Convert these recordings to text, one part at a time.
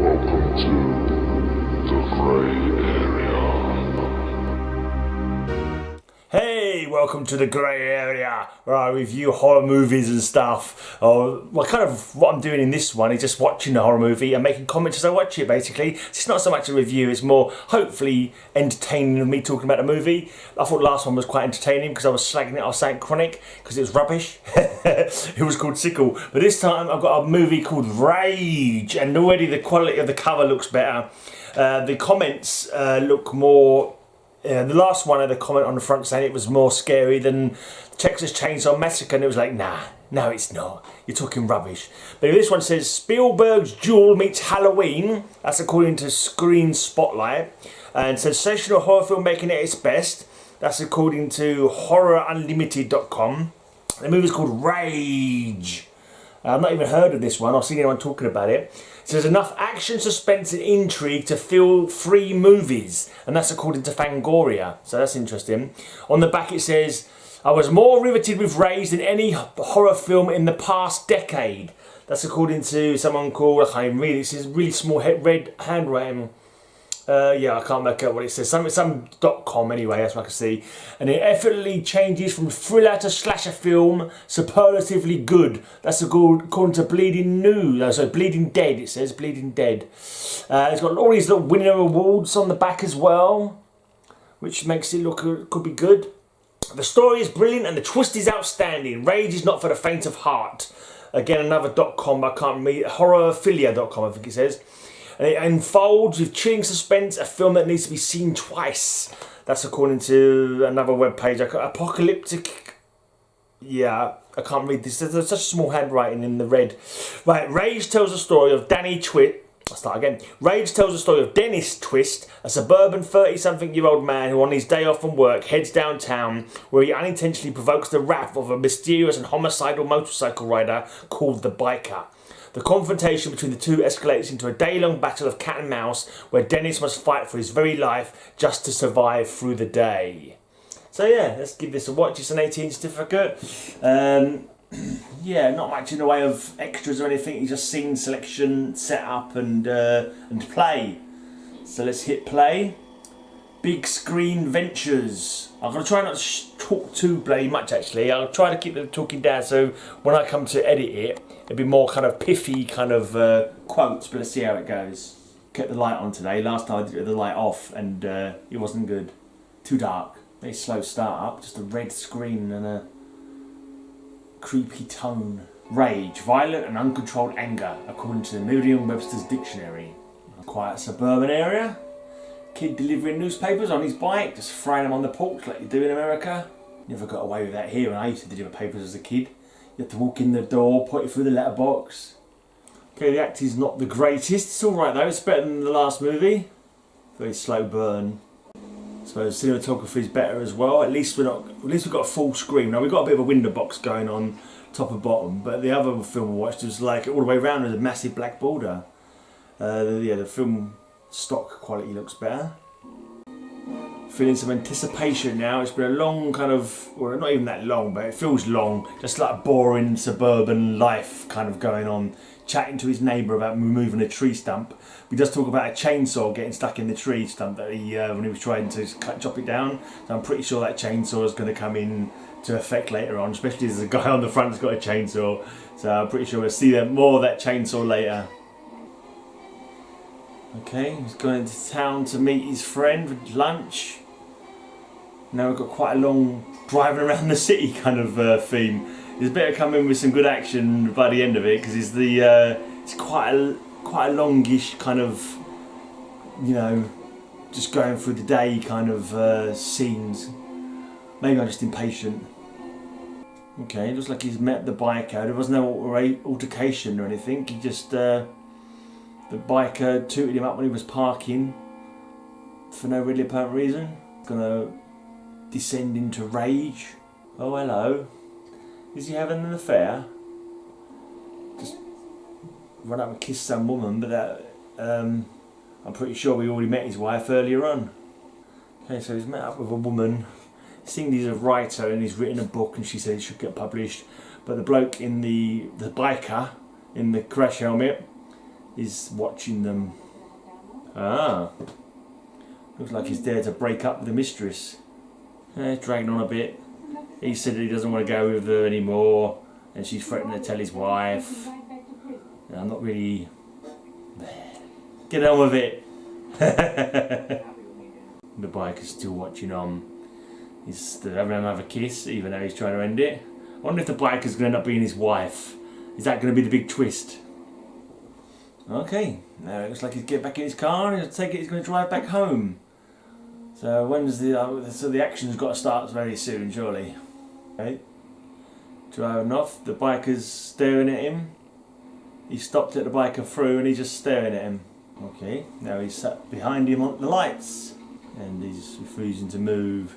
Welcome to the Grey Area. Hey, welcome to the Grey Area, where I review horror movies and stuff. Well, kind of what I'm doing in this one is just watching the horror movie and making comments as I watch it, basically. It's not so much a review, it's more hopefully entertaining of me talking about the movie. I thought the last one was quite entertaining because I was slagging it off saying Chronic because it was rubbish. It was called Sickle. But this time I've got a movie called Rage, and already the quality of the cover looks better. The comments look more... the last one had a comment on the front saying it was more scary than Texas Chainsaw Massacre, and it was like, nah, no it's not. You're talking rubbish. But this one says, Spielberg's Duel meets Halloween. That's according to Screen Spotlight. And sensational horror filmmaking at its best. That's according to HorrorUnlimited.com. The movie's called Rage. I've not even heard of this one or seen anyone talking about it. So there's enough action, suspense and intrigue to fill 3 movies, and that's according to Fangoria, so that's interesting. On the back it says, I was more riveted with Rage than any horror film in the past decade. That's according to someone called, I can't even read it, it says really small red handwriting. Yeah, I can't make out what it says. Some .com anyway, that's what I can see. And it effortlessly changes from thriller to slasher film, superlatively good. That's according to Bleeding Dead. It says Bleeding Dead. It's got all these little winner awards on the back as well, which makes it look could be good. The story is brilliant and the twist is outstanding. Rage is not for the faint of heart. Again, another .com. I can't read. Horrorphilia.com, I think it says. And it unfolds with chilling suspense, a film that needs to be seen twice. That's according to another webpage. Apocalyptic. Yeah, I can't read this. There's such small handwriting in the red. Right, Rage tells the story of Rage tells the story of Dennis Twist, a suburban 30-something-year-old man who on his day off from work heads downtown where he unintentionally provokes the wrath of a mysterious and homicidal motorcycle rider called the Biker. The confrontation between the two escalates into a day-long battle of cat and mouse where Dennis must fight for his very life just to survive through the day. So yeah, let's give this a watch. It's an 18 certificate. Yeah, not much in the way of extras or anything. It's just scene selection, setup and play. So let's hit play. Big Screen Ventures. I'm going to try not to talk too bloody much actually. I'll try to keep the talking down so when I come to edit it, it'll be more kind of piffy kind of quotes, but let's see how it goes. Kept the light on today. Last time I did it with the light off and it wasn't good. Too dark. Very slow start up. Just a red screen and a creepy tone. Rage. Violent and uncontrolled anger, according to the Merriam-Webster's dictionary. A quiet suburban area. Kid delivering newspapers on his bike, just throwing them on the porch like you do in America. Never got away with that here when I used to deliver papers as a kid. You had to walk in the door, put it through the letterbox. Okay, the act is not the greatest. It's alright though, it's better than the last movie. Very slow burn. I suppose cinematography is better as well. At least we've got a full screen. Now we've got a bit of a window box going on top and bottom, but the other film I watched was like all the way around with a massive black border. Yeah, the film stock quality looks better. Feeling some anticipation now. It's been a long kind of, well not even that long, but it feels long. Just like a boring suburban life kind of going on. Chatting to his neighbour about removing a tree stump. We just talk about a chainsaw getting stuck in the tree stump that he when he was trying to chop it down. So I'm pretty sure that chainsaw is going to come in to effect later on, especially as the guy on the front has got a chainsaw. So I'm pretty sure we'll see more of that chainsaw later. Okay, he's going into town to meet his friend for lunch. Now we've got quite a long driving around the city kind of theme. He's better come in with some good action by the end of it because it's quite a longish kind of, you know, just going through the day kind of scenes. Maybe I'm just impatient. Okay, looks like he's met the biker. There was no altercation or anything. He just the biker tooted him up when he was parking for no really apparent reason. Gonna descend into rage. Oh hello. Is he having an affair? Just run up and kiss some woman, but that I'm pretty sure we already met his wife earlier on. Okay, so he's met up with a woman. Seeing he's a writer and he's written a book and she said it should get published. But the bloke in the biker in the crash helmet is watching them. Ah. Looks like he's there to break up with the mistress. It's dragging on a bit. He said that he doesn't want to go with her anymore, and she's threatening to tell his wife. And I'm not really... Get on with it. The biker's still watching on. He's still having another kiss, even though he's trying to end it. I wonder if the biker's going to end up being his wife. Is that going to be the big twist? Okay, now it looks like he's getting back in his car and he's going to drive back home. So when's the action's got to start very soon, surely. Okay, driving off. The biker's staring at him. He stopped at the biker through and he's just staring at him. Okay, now he's sat behind him on the lights and he's refusing to move.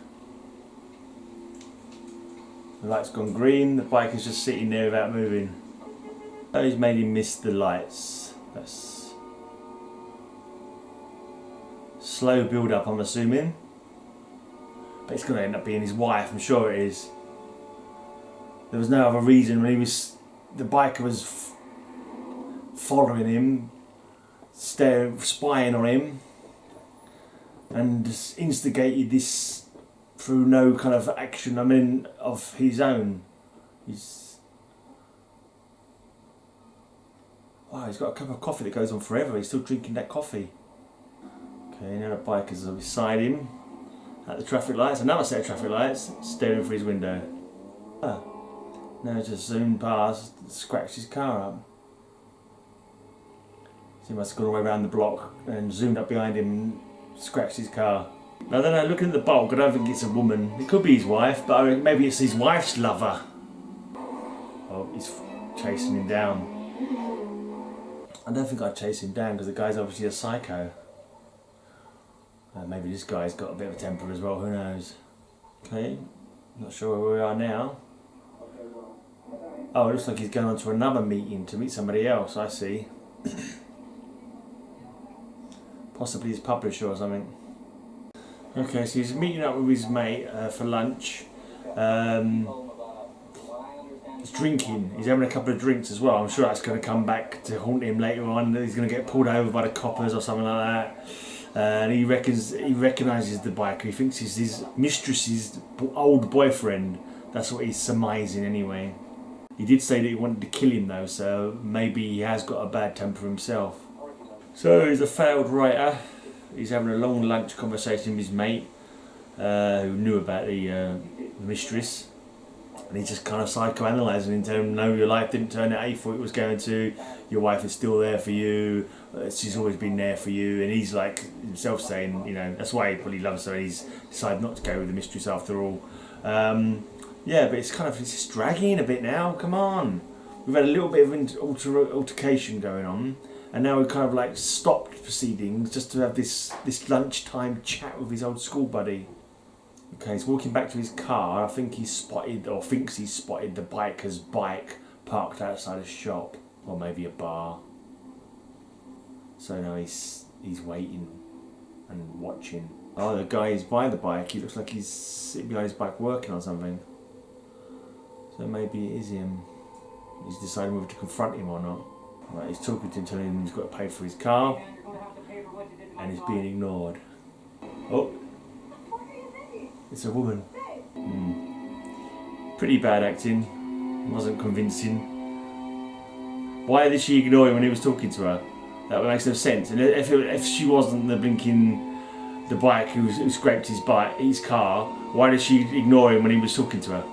The light's gone green. The biker's just sitting there without moving. So he's made him miss the lights. That's slow build up, I'm assuming. But it's going to end up being his wife, I'm sure it is. There was no other reason when the biker was following him, spying on him, and just instigated this through no kind of action, of his own. Wow, he's got a cup of coffee that goes on forever. He's still drinking that coffee. Okay, now the biker's beside him at the traffic lights. Another set of traffic lights, staring through his window. Ah, now he's just zoomed past, scratched his car up. So he must have gone all the way around the block and zoomed up behind him and scratched his car. I don't know, looking at the bulk, I don't think it's a woman. It could be his wife, but maybe it's his wife's lover. Oh, he's chasing him down. I don't think I'd chase him down because the guy's obviously a psycho. Maybe this guy's got a bit of a temper as well, who knows. Okay, not sure where we are now. Oh, it looks like he's going on to another meeting to meet somebody else, I see. Possibly his publisher or something. Okay, so he's meeting up with his mate for lunch. He's drinking. He's having a couple of drinks as well. I'm sure that's going to come back to haunt him later on. He's going to get pulled over by the coppers or something like that. And he recognises the biker. He thinks he's his mistress's old boyfriend. That's what he's surmising anyway. He did say that he wanted to kill him though, so maybe he has got a bad temper himself. So he's a failed writer. He's having a long lunch conversation with his mate, who knew about the mistress. And he's just kind of psychoanalyzing him, telling him, no, your life didn't turn out how you thought it was going to. Your wife is still there for you. She's always been there for you. And he's like himself saying, you know, that's why he probably loves her. He's decided not to go with the mistress after all. Yeah, but it's just dragging a bit now. Come on. We've had a little bit of altercation going on. And now we've kind of like stopped proceedings just to have this lunchtime chat with his old school buddy. Okay, he's walking back to his car. I think thinks he's spotted the biker's bike parked outside a shop, or maybe a bar. So now he's waiting and watching. Oh, the guy is by the bike. He looks like he's sitting behind his bike working on something. So maybe it is him. He's deciding whether to confront him or not. Right, he's talking to him, telling him he's got to pay for his car, and he's being ignored. Oh. It's a woman. Pretty bad acting. Wasn't convincing. Why did she ignore him when he was talking to her? That makes no sense. And if she wasn't the bike who scraped his car, why did she ignore him when he was talking to her?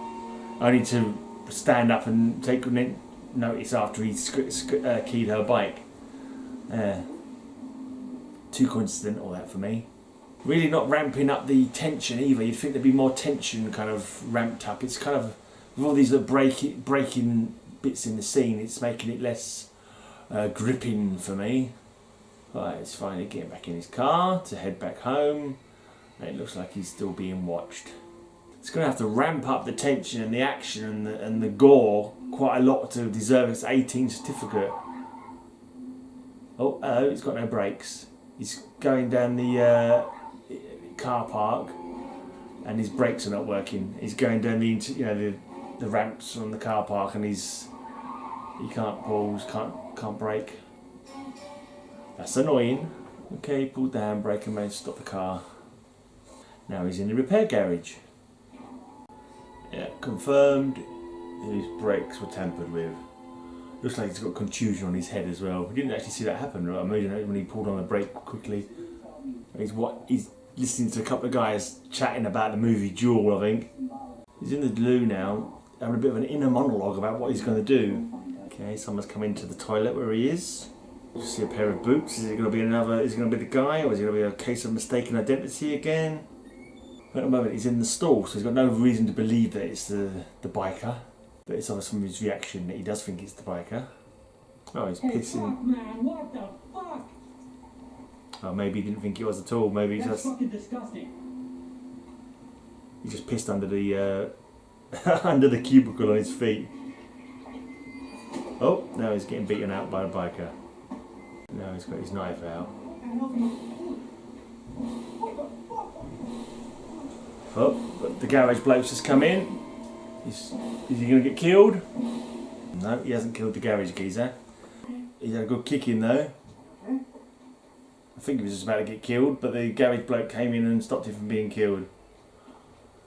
Only to stand up and take notice after he keyed her bike. Too coincidental that for me. Really not ramping up the tension either. You'd think there'd be more tension kind of ramped up. It's kind of, with all these breaking bits in the scene, it's making it less gripping for me. Right, he's finally getting back in his car to head back home. And it looks like he's still being watched. It's going to have to ramp up the tension and the action and the gore quite a lot to deserve its 18 certificate. Oh, hello, he's got no brakes. He's going down the car park and his brakes are not working. He's going down the ramps on the car park and he can't pause, can't brake. That's annoying. Okay, he pulled the handbrake and managed to stop the car. Now he's in the repair garage. Yeah, confirmed his brakes were tampered with. Looks like he's got contusion on his head as well. We didn't actually see that happen, right? I imagine when he pulled on the brake quickly. He's listening to a couple of guys chatting about the movie Duel, I think. He's in the loo now, having a bit of an inner monologue about what he's going to do. Okay, someone's come into the toilet where he is. You see a pair of boots. Is it going to be Is it going to be the guy, or is it going to be a case of mistaken identity again? At the moment, he's in the stall, so he's got no reason to believe that it's the biker. But it's obvious from his reaction that he does think it's the biker. Oh, he's pissing. Fuck, man, what the fuck? Oh, maybe he didn't think it was at all. Maybe he's That's just fucking disgusting. he just pissed under the under the cubicle on his feet. Oh, now he's getting beaten out by a biker. Now he's got his knife out. Oh, but the garage bloke's just come in. Is he going to get killed? No, he hasn't killed the garage geezer. He's had a good kick in though. I think he was just about to get killed, but the garage bloke came in and stopped him from being killed.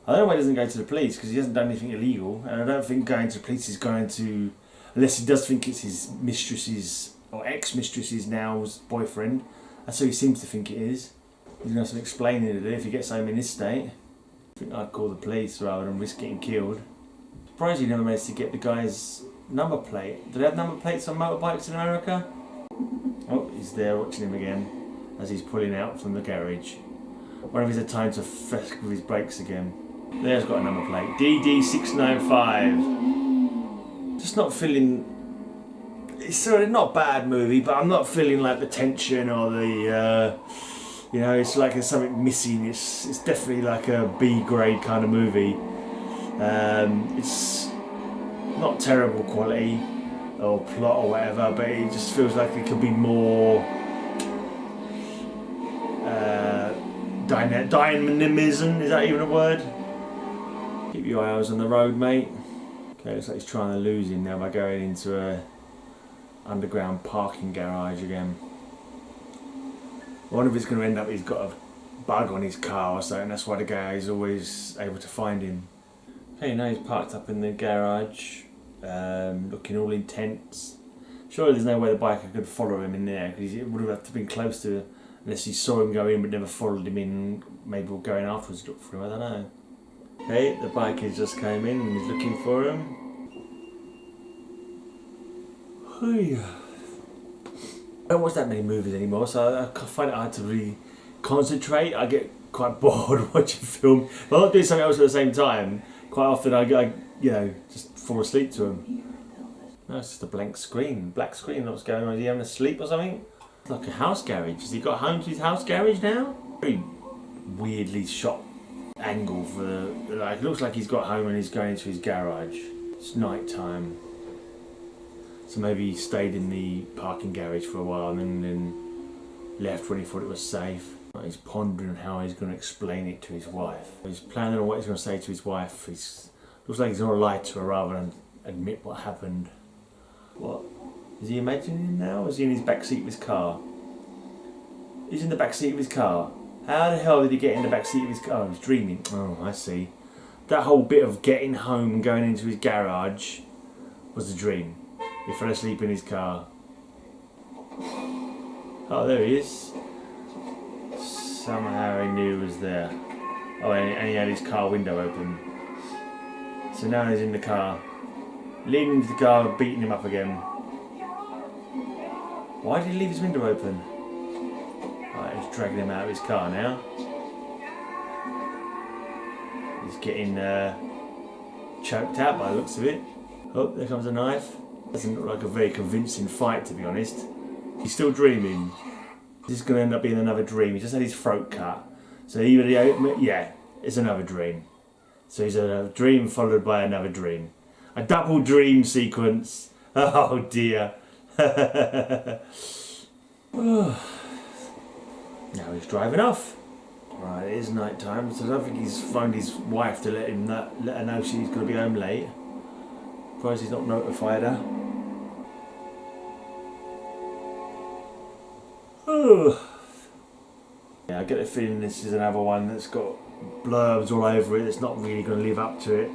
I don't know why he doesn't go to the police, because he hasn't done anything illegal, and I don't think going to the police is going to, unless he does think it's his mistress's, or ex-mistress's now's boyfriend. That's who he seems to think it is. He's going to have some explaining to do if he gets home in this state. I think I'd call the police rather than risk getting killed. Surprised he never managed to get the guy's number plate. Do they have number plates on motorbikes in America? Oh, he's there watching him again as he's pulling out from the garage. Wonder if he's had time to frisk with his brakes again. There's got a number plate. DD695. Just not feeling... It's sort of not a bad movie, but I'm not feeling like the tension or the... you know, it's like there's something missing. It's definitely like a B grade kind of movie. It's not terrible quality or plot or whatever, but it just feels like it could be more dynamism. Is that even a word? Keep your eyes on the road, mate. Okay, looks like he's trying to lose him now by going into a underground parking garage again. I wonder if it's going to end up he's got a bug on his car or something. That's why the guy is always able to find him. Okay, now he's parked up in the garage, looking all intense. Surely there's no way the biker could follow him in there, because it would have had to been close to, unless he saw him go in but never followed him in. Maybe we'll go in afterwards to look for him, I don't know. Okay, the biker just came in and he's looking for him. I don't watch that many movies anymore, so I find it hard to really concentrate. I get quite bored watching film. If I'm not doing something else at the same time, quite often I you know, just fall asleep to them. No, it's just a blank screen. Black screen, what's going on? Is he having a sleep or something? It's like a house garage. Has he got home to his house garage now? Very weirdly shot angle for the... Like, it looks like he's got home and he's going into his garage. It's night time. So maybe he stayed in the parking garage for a while and then left when he thought it was safe. He's pondering how he's going to explain it to his wife. He's planning on what he's going to say to his wife. Looks like he's going to lie to her rather than admit what happened. What? Is he imagining now, or is he in his backseat of his car? He's in the backseat of his car. How the hell did he get in the backseat of his car? Oh, he's dreaming. Oh, I see. That whole bit of getting home and going into his garage was a dream. He fell asleep in his car. Oh, there he is. Somehow he knew he was there. Oh, and he had his car window open. So now he's in the car, leaning into the car, beating him up again. Why did he leave his window open? Right, he's dragging him out of his car now. He's getting choked out by the looks of it. Oh, there comes a knife. Doesn't look like a very convincing fight, to be honest. He's still dreaming. This is going to end up being another dream. He just had his throat cut. So yeah, it's another dream. So he's a dream followed by another dream. A double dream sequence. Oh dear. Now he's driving off. Right, it is night time, so I don't think he's phoned his wife to let her know she's going to be home late. Surprised he's not notified her. Ugh. Yeah, I get the feeling this is another one that's got blurbs all over it. It's not really going to live up to it.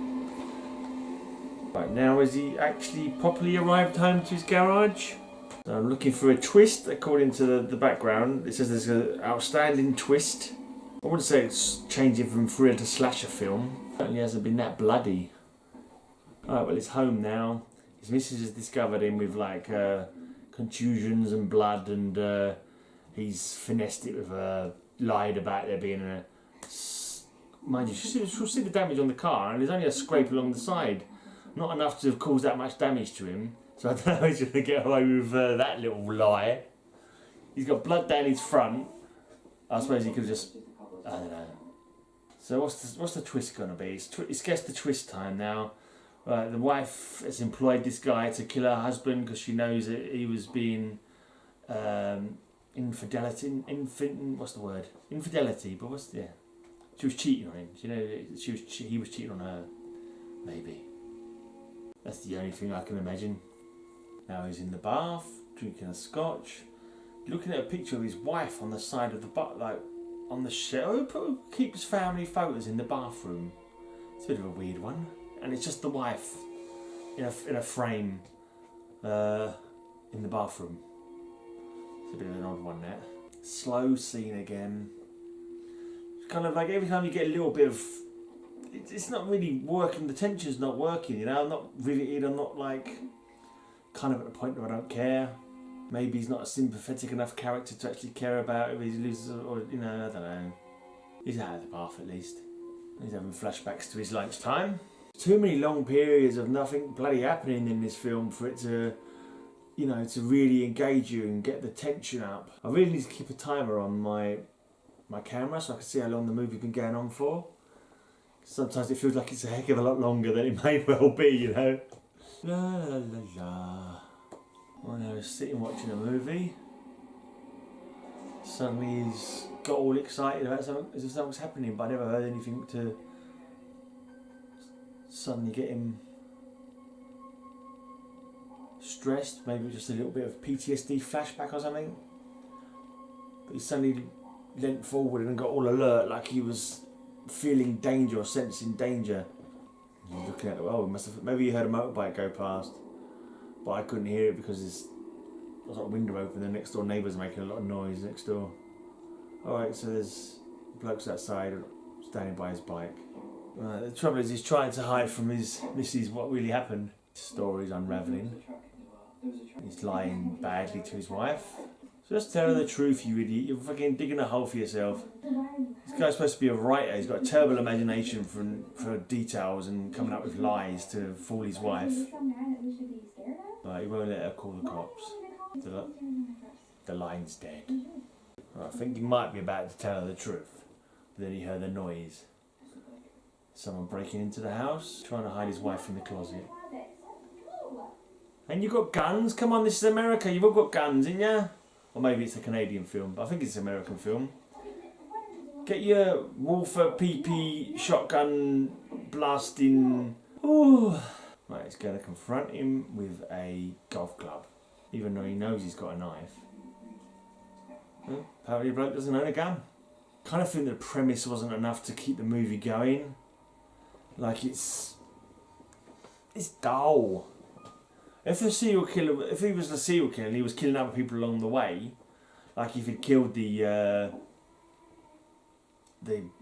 Right, now has he actually properly arrived home to his garage? So I'm looking for a twist according to the background. It says there's an outstanding twist. I wouldn't say it's changing from thriller to slasher film. Certainly hasn't been that bloody. Alright, well, he's home now. His missus has discovered him with like contusions and blood, and he's finessed it with lied about there being a. Mind you, she'll see the damage on the car, and there's only a scrape along the side. Not enough to have caused that much damage to him. So I don't know how he's going to get away with that little lie. He's got blood down his front. I suppose he could just. I don't know. So what's the twist going to be? It's guess the twist time now. The wife has employed this guy to kill her husband because she knows that he was being infidelity. What's the word? Infidelity. But she was cheating on him. You know, he was cheating on her. Maybe. That's the only thing I can imagine. Now he's in the bath, drinking a scotch, looking at a picture of his wife on the side of the like on the shelf. Who keeps family photos in the bathroom? It's a bit of a weird one, and it's just the wife in a frame in the bathroom. It's a bit of an odd one, that. Slow scene again. It's kind of like every time you get a little bit of. It's not really working, the tension's not working, you know, I'm not riveted, I'm not like, kind of at the point where I don't care. Maybe he's not a sympathetic enough character to actually care about if he loses, or, you know, I don't know. He's out of the bath at least. He's having flashbacks to his lunchtime. Too many long periods of nothing bloody happening in this film for it to, you know, to really engage you and get the tension up. I really need to keep a timer on my camera so I can see how long the movie's been going on for. Sometimes it feels like it's a heck of a lot longer than it may well be, you know. La la la la. When I was sitting watching a movie, suddenly he's got all excited about something, as if something's happening, but I never heard anything to suddenly get him stressed. Maybe just a little bit of PTSD flashback or something. But he suddenly leant forward and got all alert, like he was feeling danger or sensing danger. He's looking at maybe he heard a motorbike go past, but I couldn't hear it because there's got a window open. The next door neighbour's making a lot of noise next door. Alright, so there's blokes outside standing by his bike. The trouble is he's trying to hide from his missus what really happened. His story's unravelling. He's lying badly to his wife. So just tell her the truth, you idiot. You're fucking digging a hole for yourself. This guy's supposed to be a writer. He's got a terrible imagination for details and coming up with lies to fool his wife. But he won't let her call the cops. The line's dead. I think he might be about to tell her the truth. But then he heard the noise. Someone breaking into the house, trying to hide his wife in the closet. And you got guns? Come on, this is America. You've all got guns, ain't ya? Or maybe it's a Canadian film, but I think it's an American film. Get your Walther PP shotgun blasting. Ooh. Right, he's going to confront him with a golf club, even though he knows he's got a knife. Well, apparently the bloke doesn't own a gun. Kind of think the premise wasn't enough to keep the movie going. Like it's dull. If he was a serial killer and he was killing other people along the way, like if he'd killed the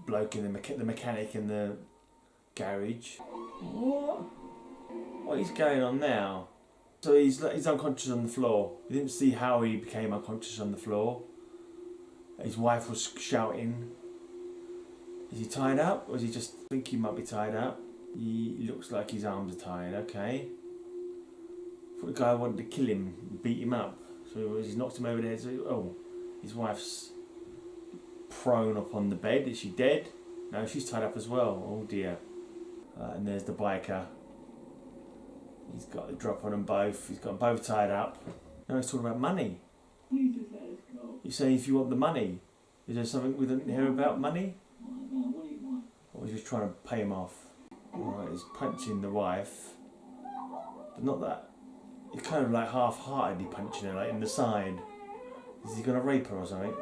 bloke in the mechanic in the garage. What is going on now? So he's unconscious on the floor. We didn't see how he became unconscious on the floor. His wife was shouting. Is he tied up, or does he just think he might be tied up? He looks like his arms are tied. Okay. I thought the guy wanted to kill him, beat him up. So he's knocked him over there. So, his wife's prone upon the bed. Is she dead? No, she's tied up as well. Oh dear. And there's the biker. He's got the drop on them both. He's got them both tied up. Now he's talking about money. Please just let us go. You say if you want the money. Is there something we didn't hear about money? What do you want? Or was he just trying to pay him off? Alright, he's punching the wife. But not that. He's kind of like half-heartedly punching her, like in the side. Is he gonna rape her or something?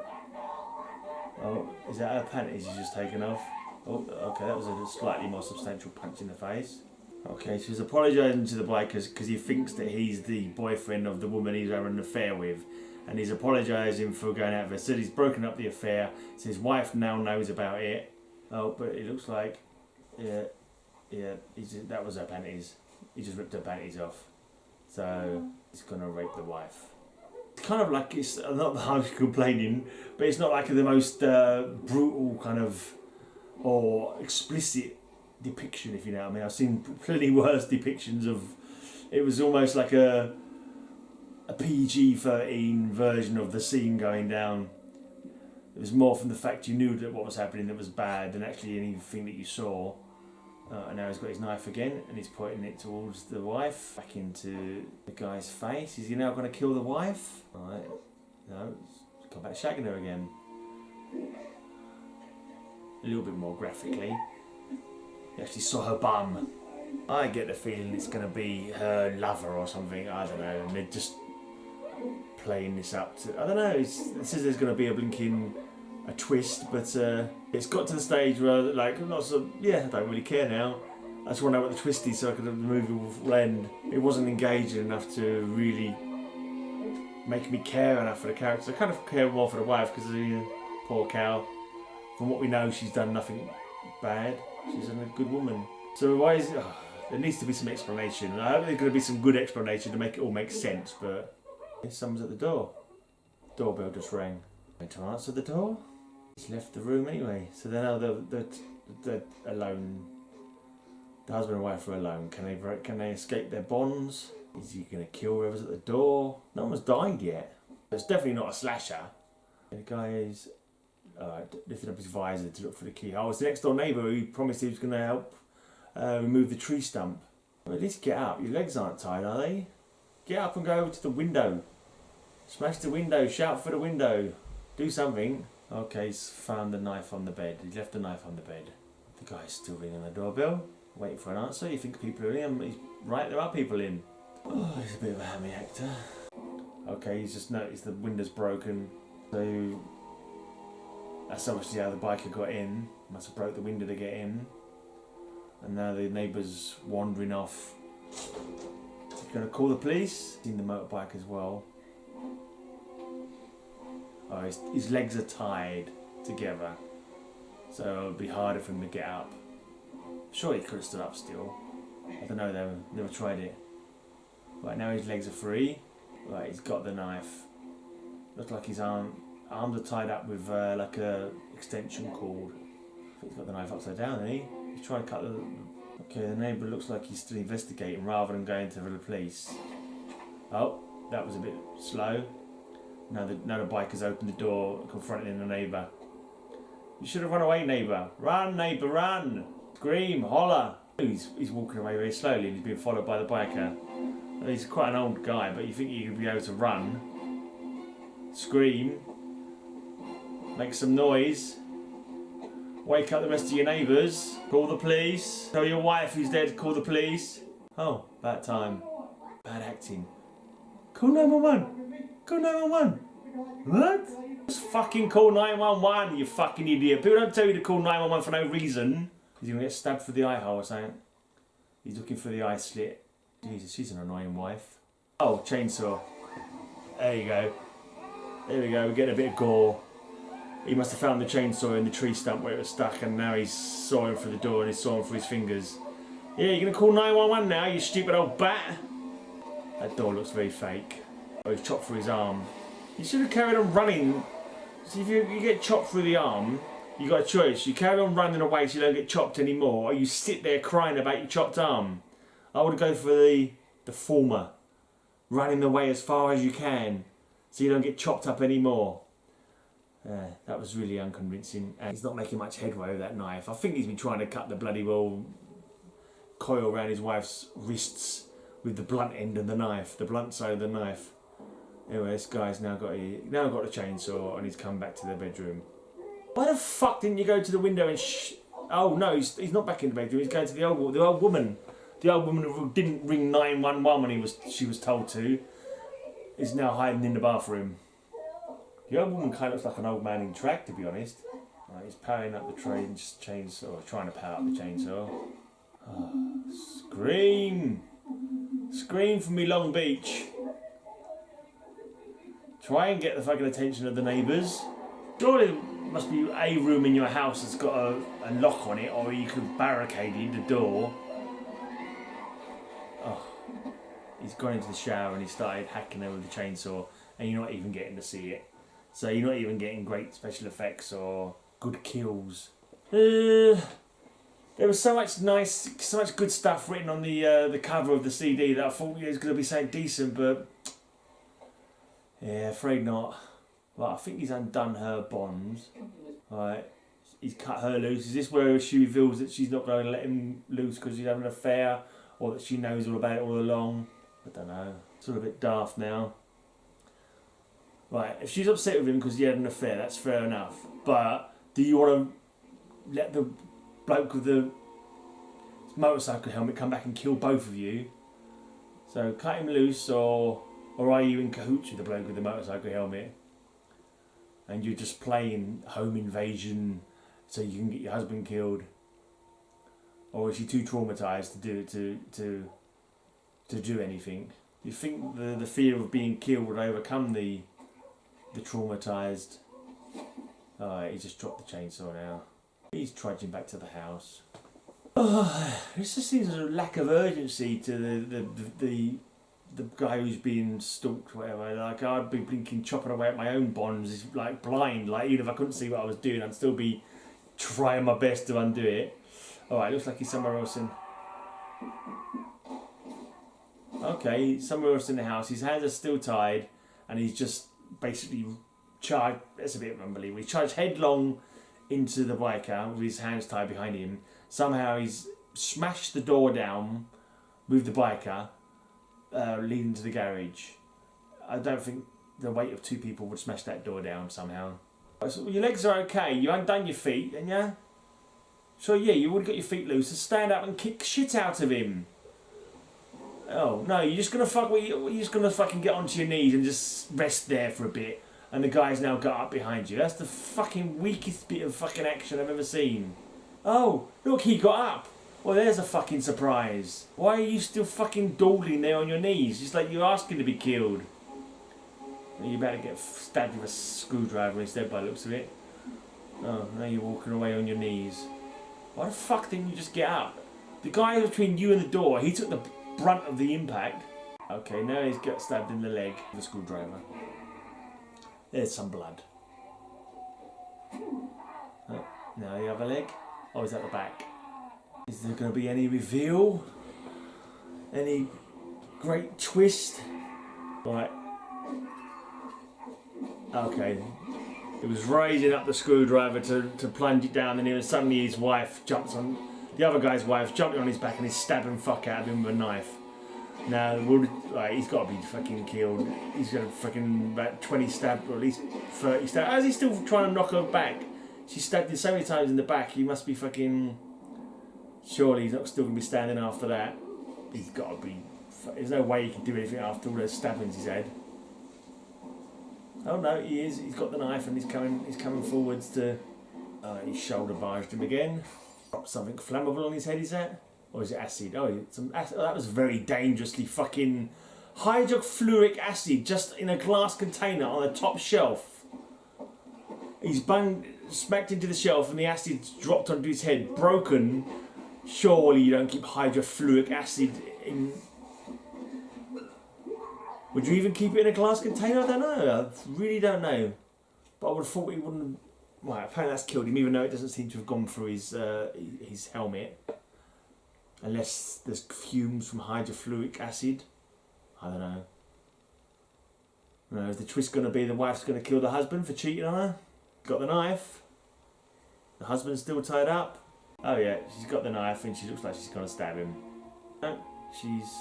Oh, is that her panties he's just taken off? Oh, okay, that was a slightly more substantial punch in the face. Okay, so he's apologising to the bikers because he thinks that he's the boyfriend of the woman he's having an affair with. And he's apologising for going out of her. So he's broken up the affair. So his wife now knows about it. Oh, but it looks like, yeah, that was her panties. He just ripped her panties off. So he's gonna rape the wife. It's kind of like, it's not that I'm complaining, but it's not like the most brutal kind of or explicit depiction, if you know what I mean. I've seen plenty worse depictions of. It was almost like a PG-13 version of the scene going down. It was more from the fact you knew that what was happening that was bad than actually anything that you saw. And now he's got his knife again and he's pointing it towards the wife, back into the guy's face. Is he now going to kill the wife? Alright, no, he's come back shagging her again. A little bit more graphically. You actually saw her bum. I get the feeling it's going to be her lover or something, I don't know, and they're just playing this up to, I don't know, it says there's going to be a twist, but it's got to the stage where, like, I'm not so, yeah, I don't really care now. I just want to know what the twist is so the movie will end. It wasn't engaging enough to really make me care enough for the characters. I kind of care more for the wife because, poor cow. From what we know, she's done nothing bad. She's a good woman. So why is it? Oh, there needs to be some explanation. I hope there's going to be some good explanation to make it all make sense, but someone's at the door. Doorbell just rang. Going to answer the door? He's left the room anyway. So then now they're alone. The husband and wife are alone. Can they escape their bonds? Is he going to kill whoever's at the door? No one's died yet. It's definitely not a slasher. The guy is lifting up his visor to look for the keyhole. It's the next door neighbour who promised he was going to help remove the tree stump. Well, at least get up. Your legs aren't tied, are they? Get up and go over to the window. Smash the window. Shout for the window. Do something. Okay, he's found the knife on the bed. He's left the knife on the bed. The guy's still ringing the doorbell, waiting for an answer. You think people are in? He's right, there are people in. Oh, he's a bit of a hammy actor. Okay, he's just noticed the window's broken. So that's obviously how the biker got in. Must have broke the window to get in. And now the neighbour's wandering off. He's going to call the police. Seen the motorbike as well. Oh, his legs are tied together, so it'll be harder for him to get up. Sure, he could have stood up still. I don't know, they've never tried it. Right, now his legs are free. Right, he's got the knife. Looks like his arms are tied up with like a extension cord. I think he's got the knife upside down, isn't he? He's trying to cut the... Okay, the neighbour looks like he's still investigating rather than going to the police. Oh, that was a bit slow. Now the biker's opened the door, confronting the neighbour. You should have run away, neighbour. Run, neighbour, run! Scream, holler! He's walking away very slowly and he's being followed by the biker. He's quite an old guy, but you think he'd be able to run, scream, make some noise, wake up the rest of your neighbours, call the police, tell your wife who's dead, call the police. Oh, bad time. Bad acting. Call 911! Call 911! What? Just fucking call 911, you fucking idiot. People don't tell you to call 911 for no reason. He's gonna get stabbed through the eye hole or something. He's looking for the eye slit. Jesus, she's an annoying wife. Oh, chainsaw. There you go. There we go, we're getting a bit of gore. He must have found the chainsaw in the tree stump where it was stuck and now he's sawing through the door and he's sawing through his fingers. Yeah, you're gonna call 911 now, you stupid old bat? That door looks very fake. Oh, he's chopped through his arm. You should have carried on running. See, if you get chopped through the arm, you got a choice. You carry on running away so you don't get chopped anymore, or you sit there crying about your chopped arm. I would go for the former. Running away as far as you can so you don't get chopped up anymore. That was really unconvincing. And he's not making much headway with that knife. I think he's been trying to cut the bloody well coil around his wife's wrists with the blunt end of the knife, the blunt side of the knife. Anyway, this guy's now got a chainsaw and he's come back to the bedroom. Why the fuck didn't you go to the window and Oh no, he's not back in the bedroom. He's going to the old woman. The old woman who didn't ring 911 when she was told to is now hiding in the bathroom. The old woman kind of looks like an old man in track, to be honest. He's powering up the chainsaw, trying to power up the chainsaw. Oh, scream! Scream for me, Long Beach. Try and get the fucking attention of the neighbours. Surely there must be a room in your house that's got a lock on it, or you could barricade the door. Oh, he's gone into the shower and he started hacking her with the chainsaw, and you're not even getting to see it. So you're not even getting great special effects or good kills. There was so much good stuff written on the cover of the CD that I thought it was going to be something decent, but yeah, afraid not. Right, I think he's undone her bonds. Right, he's cut her loose. Is this where she reveals that she's not going to let him loose because he's having an affair, or that she knows all about it all along? I don't know. It's all a bit daft now. Right, if she's upset with him because he had an affair, that's fair enough. But do you want to let the bloke with the motorcycle helmet come back and kill both of you? So cut him loose, or are you in cahoots with the bloke with the motorcycle helmet? And you're just playing home invasion so you can get your husband killed? Or is she too traumatised to do anything? You think the fear of being killed would overcome the traumatised? Alright, he just dropped the chainsaw now. He's trudging back to the house. Oh, this just seems a lack of urgency to the guy who's being stalked, whatever. Like, I'd be blinking chopping away at my own bonds, is like blind. Like, even if I couldn't see what I was doing, I'd still be trying my best to undo it. Alright, looks like he's somewhere else in. Okay, somewhere else in the house. His hands are still tied, and he's just basically charged. That's a bit unbelievable. He charged headlong into the biker with his hands tied behind him. Somehow he's smashed the door down with the biker, leading to the garage. I don't think the weight of two people would smash that door down somehow. So your legs are okay. You undone your feet, and yeah. So yeah, you would have got your feet loose and stand up and kick shit out of him. Oh no, you're just gonna fucking get onto your knees and just rest there for a bit, and the guy's now got up behind you. That's the fucking weakest bit of fucking action I've ever seen. Oh, look, he got up. Well, there's a fucking surprise. Why are you still fucking dawdling there on your knees? Just like you're asking to be killed. You better get stabbed with a screwdriver instead by the looks of it. Oh, now you're walking away on your knees. Why the fuck didn't you just get up? The guy between you and the door, he took the brunt of the impact. Okay, now he's got stabbed in the leg with a screwdriver. There's some blood. Oh, now the other leg. Oh, is that the back? Is there going to be any reveal? Any great twist? Right. Okay. He was raising up the screwdriver to plunge it down, and then suddenly his wife jumps on. The other guy's wife jumped on his back and he's stabbing fuck out of him with a knife. Now, he's got to be fucking killed. He's got fucking about 20 stabs, or at least 30 stabs. As he's still trying to knock her back, she stabbed him so many times in the back, he must be fucking... Surely he's not still going to be standing after that. He's got to be... There's no way he can do anything after all those stabbings he's had. Oh no, he is. He's got the knife and he's coming forwards to... He's shoulder barged him again. Got something flammable on his head, is that? Or is it acid? Some acid. Oh, that was very dangerously fucking... Hydrofluoric acid just in a glass container on the top shelf. He's smacked into the shelf and the acid's dropped onto his head, broken. Surely you don't keep hydrofluoric acid in... Would you even keep it in a glass container? I don't know. I really don't know. But I would have thought he wouldn't... Right, apparently that's killed him, even though it doesn't seem to have gone through his helmet. Unless there's fumes from hydrofluoric acid. I don't know. No, is the twist going to be the wife's going to kill the husband for cheating on her? Got the knife. The husband's still tied up. Oh yeah, she's got the knife and she looks like she's going to stab him. No, she's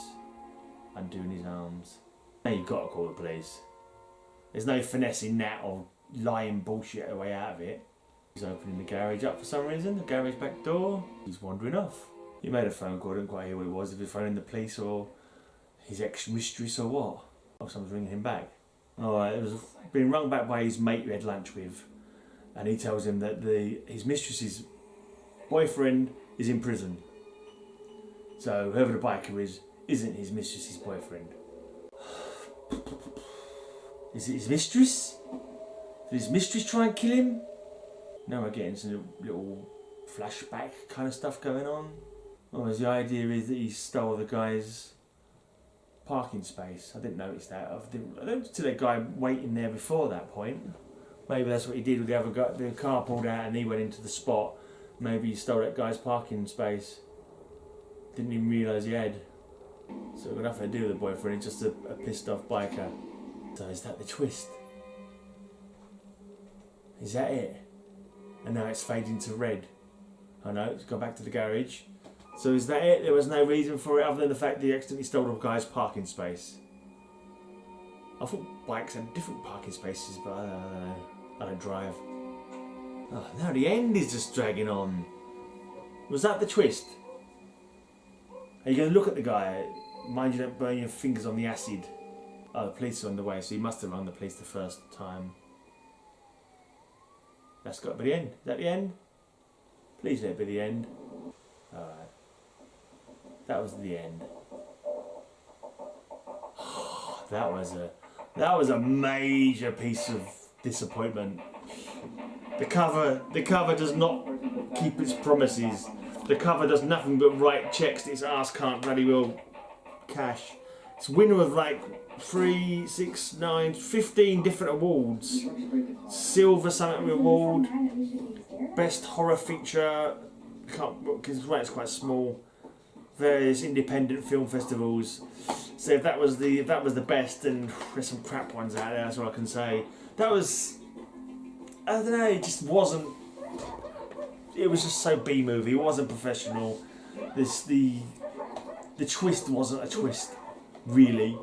undoing his arms. Now you've got to call the police. There's no finessing that or lying bullshit a way out of it. He's opening the garage up for some reason, the garage back door. He's wandering off. He made a phone call, I didn't quite hear what it was, if he was phoning the police or his ex-mistress or what. Or someone's ringing him back. Alright, it was being rung back by his mate who he had lunch with, and he tells him that his mistress's boyfriend is in prison. So whoever the biker is isn't his mistress's boyfriend. Is it his mistress? Did his mistress try and kill him? Now we're getting some little flashback kind of stuff going on. Or the idea is that he stole the guy's parking space. I didn't notice that. I don't see that guy waiting there before that point. Maybe that's what he did with the other guy. The car pulled out and he went into the spot. Maybe he stole that guy's parking space. Didn't even realise he had. So it got nothing to do with the boyfriend, it's just a pissed off biker. So is that the twist? Is that it? And now it's fading to red. I know, it's gone back to the garage. So is that it? There was no reason for it other than the fact that he accidentally stole the guy's parking space. I thought bikes had different parking spaces, but I don't know. I don't drive. Oh, now the end is just dragging on. Was that the twist? Are you going to look at the guy? Mind you don't burn your fingers on the acid. Oh, the police are on the way, so he must have rung the police the first time. That's got to be the end. Is that the end? Please let it be the end. Alright. That was the end. That was a major piece of disappointment. The cover does not keep its promises. The cover does nothing but write checks that its ass can't bloody well cash. It's winner of like 3, 6, 9, 15 different awards. Silver something award. Best horror feature. Because it's quite small. Various independent film festivals. So if that was the best, then there's some crap ones out there. That's all I can say. That was, I don't know. It just wasn't. It was just so B movie. It wasn't professional. The twist wasn't a twist, really.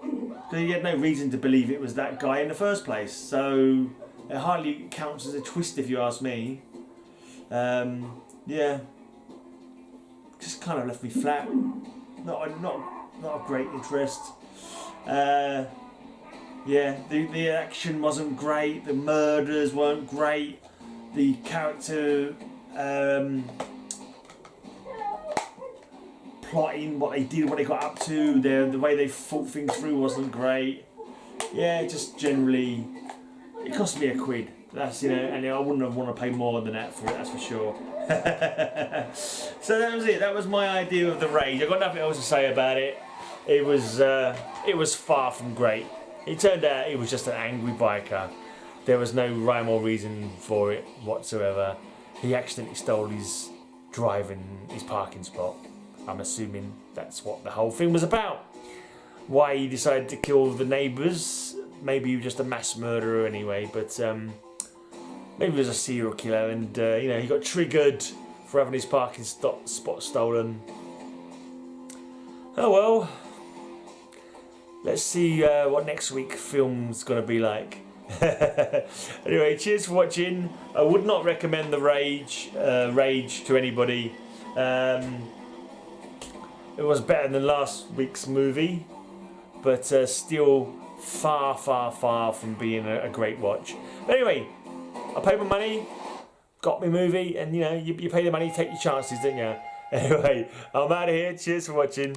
Because you had no reason to believe it was that guy in the first place. So it hardly counts as a twist, if you ask me. Yeah. Just kind of left me flat. Not a great interest. Yeah, the action wasn't great. The murders weren't great. The character plotting, what they did, what they got up to, the way they thought things through wasn't great. Yeah, just generally, it cost me £1. That's, and I wouldn't have want to pay more than that for it. That's for sure. So that was it. That was my idea of The Rage. I've got nothing else to say about it. It was far from great. It turned out it was just an angry biker. There was no rhyme or reason for it whatsoever. He accidentally stole his parking spot. I'm assuming that's what the whole thing was about. Why he decided to kill the neighbours. Maybe he was just a mass murderer anyway, but maybe he was a serial killer and he got triggered for having his parking spot stolen. Oh well. Let's see what next week's film's going to be like. Anyway, cheers for watching. I would not recommend The Rage to anybody. It was better than last week's movie, but still far from being a great watch. But anyway, I paid my money, got my movie, and you pay the money, take your chances, don't you? Anyway, I'm out of here. Cheers for watching.